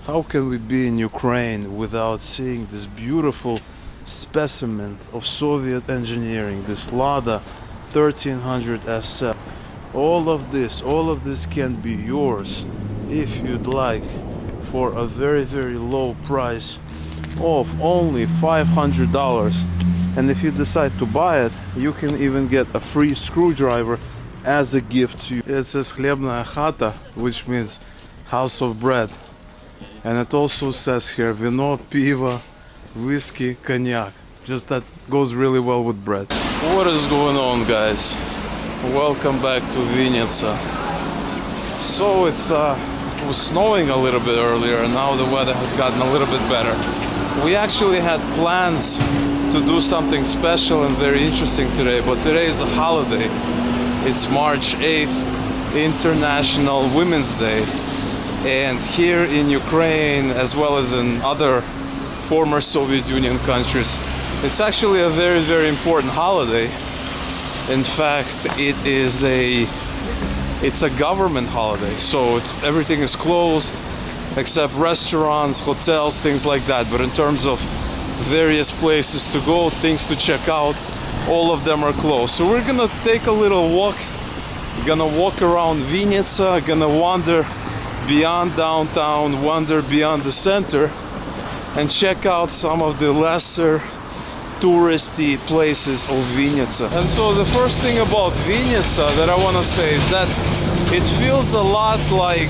How can we be in Ukraine without seeing this beautiful specimen of Soviet engineering, this Lada 1300 S7? All of this can be yours if you'd like, for a very, very low price of only $500. And if you decide to buy it, you can even get a free screwdriver as a gift to you. It says Хлебная хата, which means house of bread. And it also says here vino, pivo, whiskey, cognac. Just that goes really well with bread. What is going on, guys? Welcome back to Vinnytsia. So it was snowing a little bit earlier, and now the weather has gotten a little bit better. We actually had plans to do something special and very interesting today, but today is a holiday. It's March 8th, International Women's Day. And here in Ukraine, as well as in other former Soviet Union countries, it's actually a very, very important holiday. In fact, it's a government holiday, so everything is closed except restaurants, hotels, things like that. But in terms of various places to go, things to check out, all of them are closed. So we're gonna take a little walk. We're gonna walk around Vinnytsia, gonna wander beyond downtown, wander beyond the center, and check out some of the lesser touristy places of Vinnytsia. And so the first thing about Vinnytsia that I want to say is that it feels a lot like,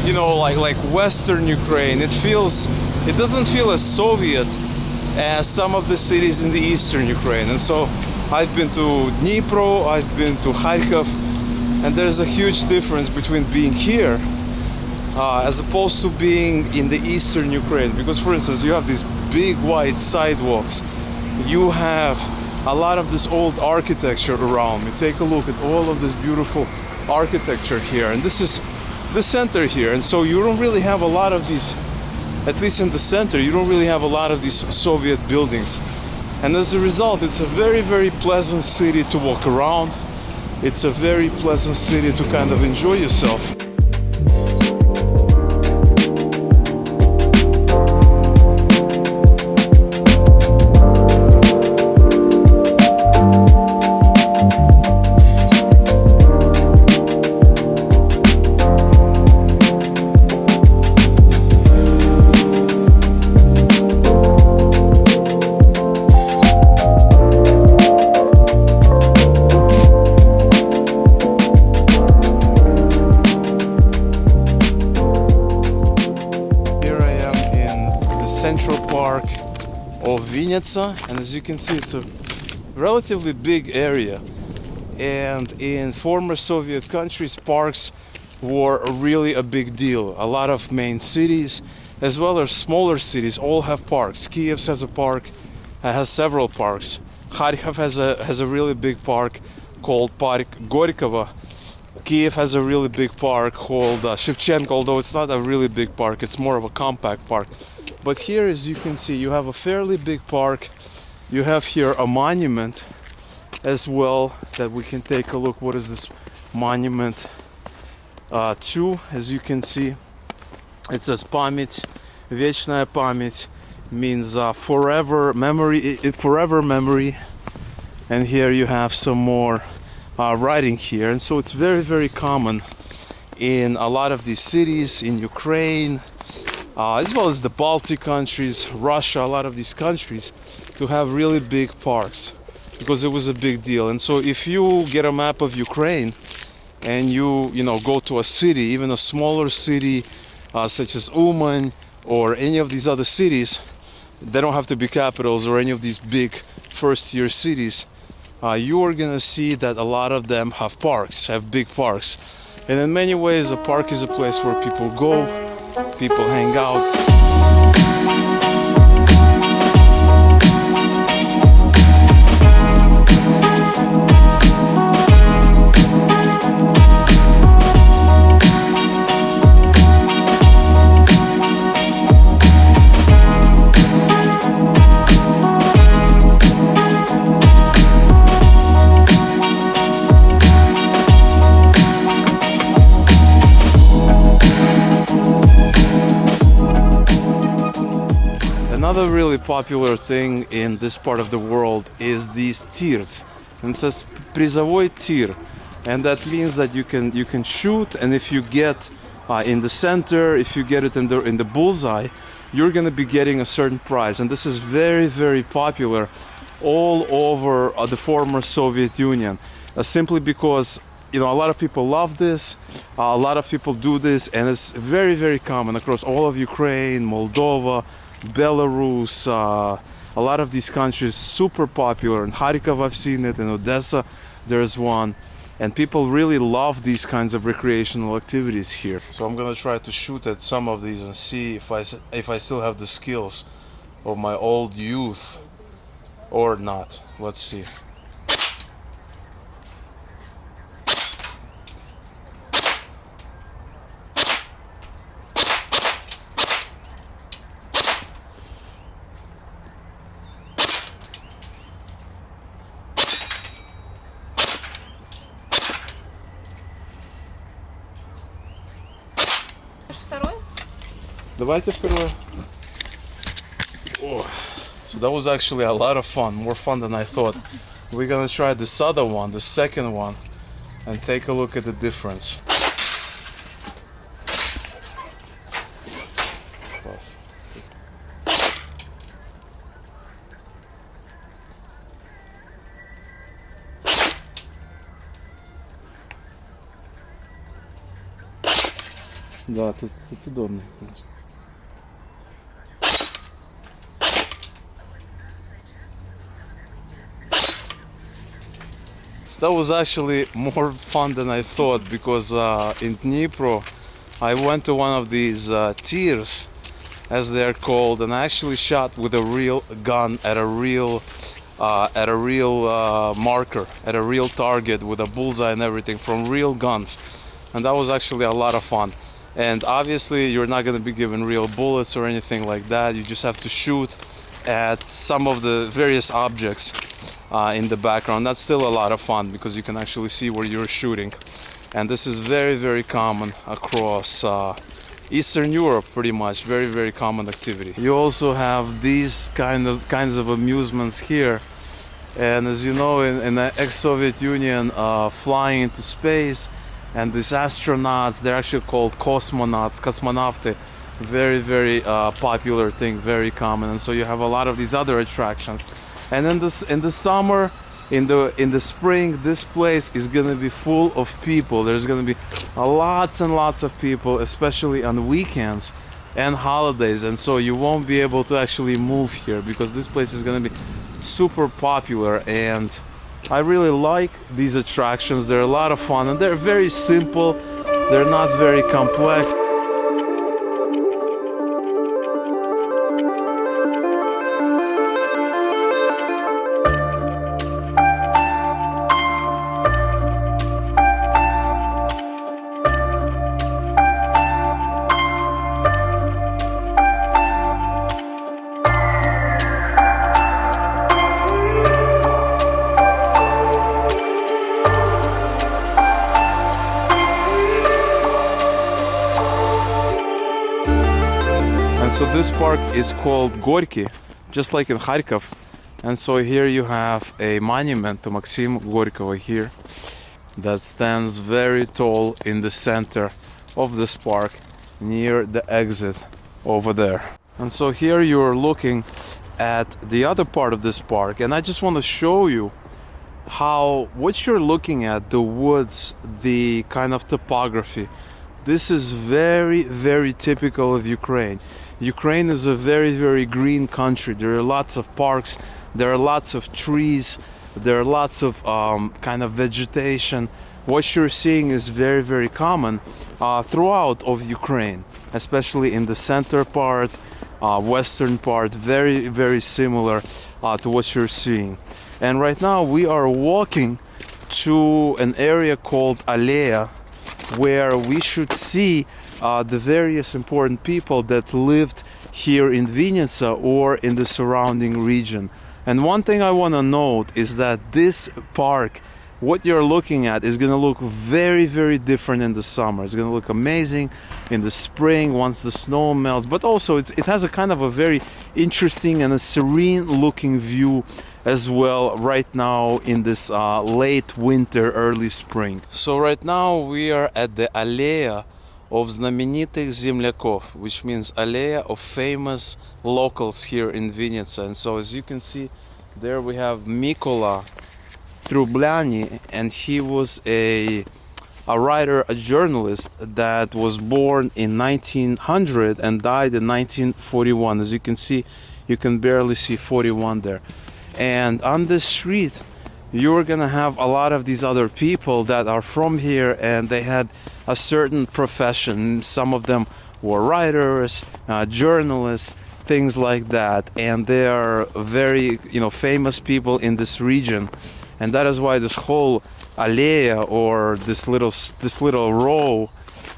you know, like Western Ukraine. It doesn't feel as Soviet as some of the cities in the Eastern Ukraine. And so I've been to Dnipro, I've been to Kharkov, and there's a huge difference between being here as opposed to being in the Eastern Ukraine. Because, for instance, you have these big wide sidewalks. You have a lot of this old architecture around me. Take a look at all of this beautiful architecture here. And this is the center here. And so you don't really have a lot of these, at least in the center, you don't really have a lot of these Soviet buildings. And as a result, it's a very, very pleasant city to walk around. It's a very pleasant city to kind of enjoy yourself. Central Park of Vinnytsia, and as you can see, it's a relatively big area. And in former Soviet countries, parks were really a big deal. A lot of main cities, as well as smaller cities, all have parks. Kiev has a park, has several parks. Kharkov has a really big park called Park Gorkova. Kiev has a really big park called Shevchenko, although it's not a really big park, it's more of a compact park. But here, as you can see, you have a fairly big park. You have here a monument as well that we can take a look. What is this monument to? As you can see, it says Pamять, Вечная память, means forever memory, forever memory. And here you have some more writing here. And so it's very, very common in a lot of these cities in Ukraine, as well as the Baltic countries, Russia, a lot of these countries, to have really big parks, because it was a big deal. And so if you get a map of Ukraine and you go to a city, even a smaller city such as Uman or any of these other cities, they don't have to be capitals or any of these big first-tier cities, you are gonna see that a lot of them have parks, have big parks. And in many ways, a park is a place where people go, people hang out. Another really popular thing in this part of the world is these tirs. And it says призовой tir, and that means that you can shoot, and if you get in the center, if you get it in the bullseye, you're going to be getting a certain prize. And this is very, very popular all over the former Soviet Union, simply because a lot of people love this, a lot of people do this, and it's very, very common across all of Ukraine, Moldova, Belarus, a lot of these countries. Super popular. In Kharkov I've seen it, in Odessa there's one, and people really love these kinds of recreational activities here. So I'm gonna try to shoot at some of these and see if I still have the skills of my old youth or not. Let's see. Давайте второе. Oh. So that was actually a lot of fun, more fun than I thought. We're gonna try this other one, the second one, and take a look at the difference. Да, тут удобно, конечно. So that was actually more fun than I thought, because in Dnipro I went to one of these tirs, as they're called, and I actually shot with a real gun at a real marker, at a real target, with a bullseye and everything, from real guns, and that was actually a lot of fun. And obviously you're not going to be given real bullets or anything like that. You just have to shoot at some of the various objects in the background. That's still a lot of fun, because you can actually see where you're shooting. And this is very, very common across Eastern Europe, pretty much. Very, very common activity. You also have these kinds of amusements here. And as you know, in the ex-Soviet Union, flying into space, and these astronauts, they're actually called cosmonauts, cosmonauты. Very, very popular thing, very common. And so you have a lot of these other attractions. And in the summer, in the spring, this place is gonna be full of people. There's gonna be lots and lots of people, especially on weekends and holidays. And so you won't be able to actually move here, because this place is gonna be super popular. And I really like these attractions. They're a lot of fun, and they're very simple. They're not very complex. So this park is called Gorky, just like in Kharkov. And so here you have a monument to Maxim Gorkova here, that stands very tall in the center of this park, near the exit over there. And so here you're looking at the other part of this park, and I just want to show you how what you're looking at, the woods, the kind of topography, this is very, very typical of Ukraine. Ukraine is a very, very green country. There are lots of parks, there are lots of trees, there are lots of kind of vegetation. What you're seeing is very, very common throughout of Ukraine, especially in the center part, western part, very, very similar to what you're seeing. And right now we are walking to an area called Alea, where we should see the various important people that lived here in Vinnytsia or in the surrounding region. And one thing I want to note is that this park what you're looking at is going to look very, very different in the summer. It's going to look amazing in the spring once the snow melts, but also it has a kind of a very interesting and a serene looking view as well right now in this late winter, early spring. So right now we are at the Alea of Vinnytsimliakov, which means Alea of famous locals here in Vinnytsia. And so as you can see, there we have Mykola Trubliani, and he was a writer, a journalist that was born in 1900 and died in 1941. As you can see, you can barely see 41 there. And on this street, you're gonna have a lot of these other people that are from here, and they had a certain profession. Some of them were writers, journalists, things like that, and they are very, famous people in this region. And that is why this whole alea, or this little row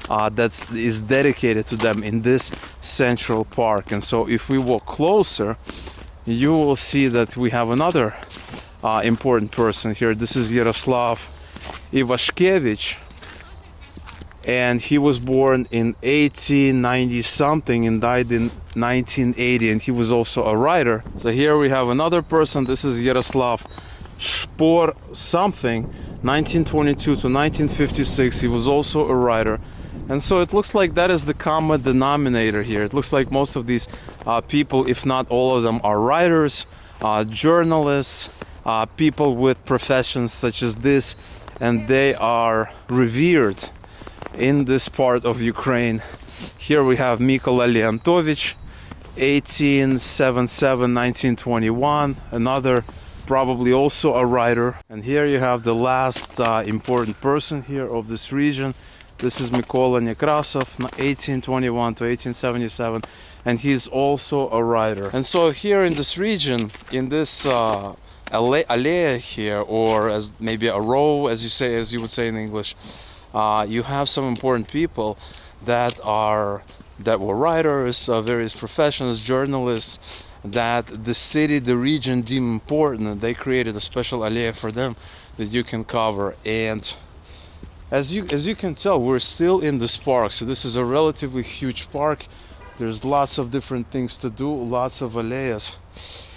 that is dedicated to them in this central park. And so if we walk closer, you will see that we have another important person here. This is Yaroslav Ivashkevich, and he was born in 1890 something and died in 1980, and he was also a writer. So here we have another person. This is Yaroslav Spor something, 1922 to 1956. He was also a writer. And so it looks like that is the common denominator here. It looks like most of these people, if not all of them, are writers, journalists, people with professions such as this, and they are revered in this part of Ukraine. Here we have Mykola Leontovich, 1877-1921, another probably also a writer. And here you have the last important person here of this region. This is Mykola Nekrasov, 1821 to 1877, and he's also a writer. And so here in this region, in this alea here, or as maybe a row, as you would say in English, you have some important people that were writers, various professions, journalists, that the city, the region deemed important, and they created a special alea for them that you can cover. And as you can tell, we're still in this park. So this is a relatively huge park. There's lots of different things to do, lots of aleas.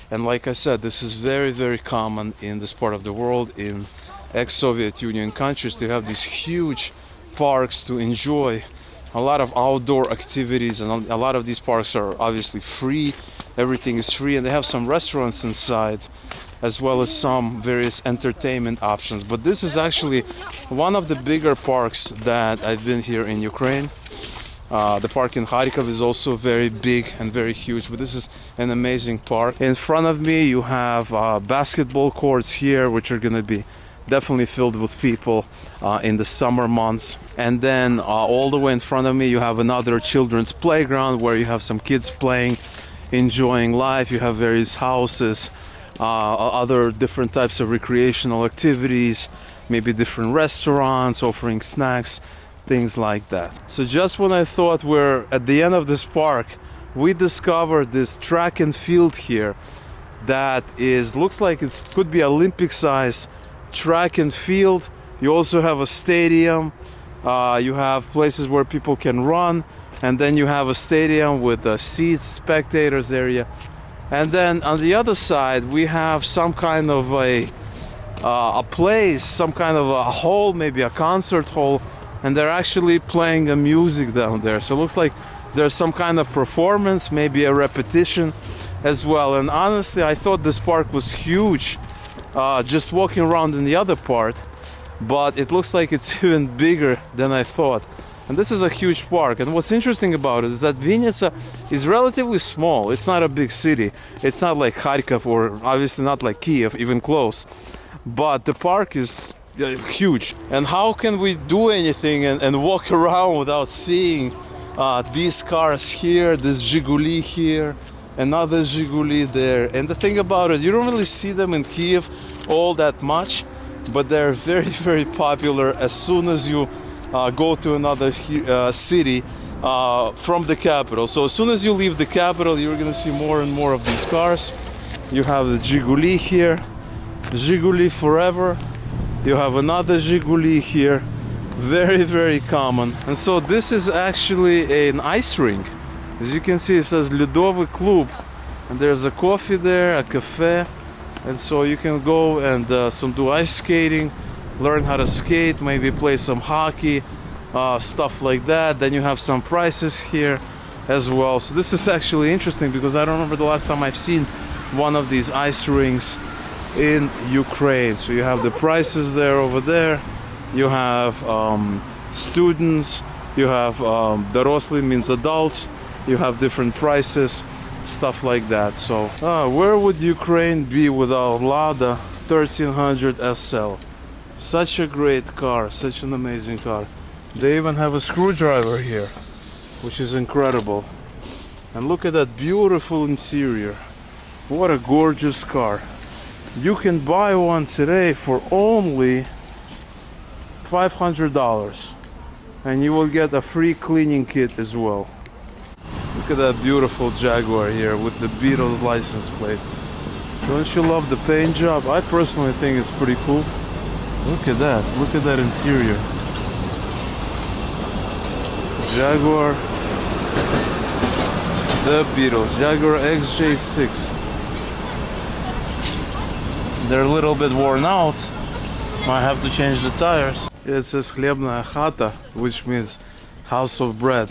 And like I said, this is very, very common in this part of the world, in ex-Soviet Union countries, to have these huge parks to enjoy a lot of outdoor activities. And a lot of these parks are obviously free. Everything is free, and they have some restaurants inside, as well as some various entertainment options. But this is actually one of the bigger parks that I've been here in Ukraine. The park in Kharkiv is also very big and very huge, but this is an amazing park. In front of me you have basketball courts here, which are going to be definitely filled with people in the summer months. And then all the way in front of me you have another children's playground where you have some kids playing, enjoying life. You have various houses, other different types of recreational activities, maybe different restaurants offering snacks, things like that. So just when I thought we're at the end of this park, we discovered this track and field here that looks like it could be Olympic size track and field. You also have a stadium, you have places where people can run, and then you have a stadium with seats, spectators area. And then on the other side we have some kind of a place, some kind of a hall, maybe a concert hall, and they're actually playing a music down there. So it looks like there's some kind of performance, maybe a repetition as well. And honestly, I thought this park was huge, just walking around in the other part, but it looks like it's even bigger than I thought. And this is a huge park. And what's interesting about it is that Vinnytsia is relatively small. It's not a big city. It's not like Kharkiv, or obviously not like Kiev, even close. But the park is huge. And how can we do anything and walk around without seeing these cars here, this Zhiguli here, another Zhiguli there? And the thing about it, you don't really see them in Kiev all that much, but they're very, very popular as soon as you go to another city from the capital. So as soon as you leave the capital, you're going to see more and more of these cars. You have the Zhiguli here, Zhiguli forever. You have another Zhiguli here. Very, very common. And so this is actually an ice rink. As you can see, it says Ludovый Klub. And there's a coffee there, a cafe. And so you can go and do ice skating, learn how to skate, maybe play some hockey, stuff like that. Then you have some prices here as well. So this is actually interesting because I don't remember the last time I've seen one of these ice rinks in Ukraine. So you have the prices there over there. You have students. You have doroslý means adults. You have different prices, stuff like that. So where would Ukraine be without Lada 1300 SL? Such a great car, such an amazing car. They even have a screwdriver here, which is incredible. And look at that beautiful interior. What a gorgeous car. You can buy one today for only $500, and you will get a free cleaning kit as well. Look at that beautiful Jaguar here with the Beatles license plate. Don't you love the paint job? I personally think it's pretty cool. Look at that interior. Jaguar, the Beatles, Jaguar XJ6. They're a little bit worn out. Might have to change the tires. It says Хлебная хата, which means house of bread.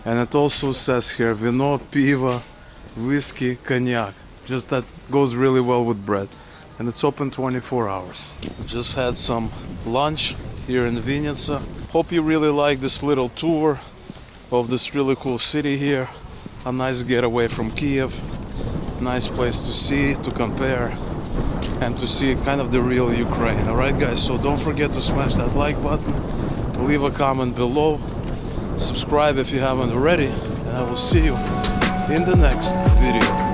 And it also says here vino, pivo, whiskey, cognac. Just that goes really well with bread. And it's open 24 hours. Just had some lunch here in Vinnytsia. Hope you really like this little tour of this really cool city here. A nice getaway from Kiev. Nice place to see, to compare, and to see kind of the real Ukraine. Alright guys, so don't forget to smash that like button, leave a comment below, subscribe if you haven't already, and I will see you in the next video.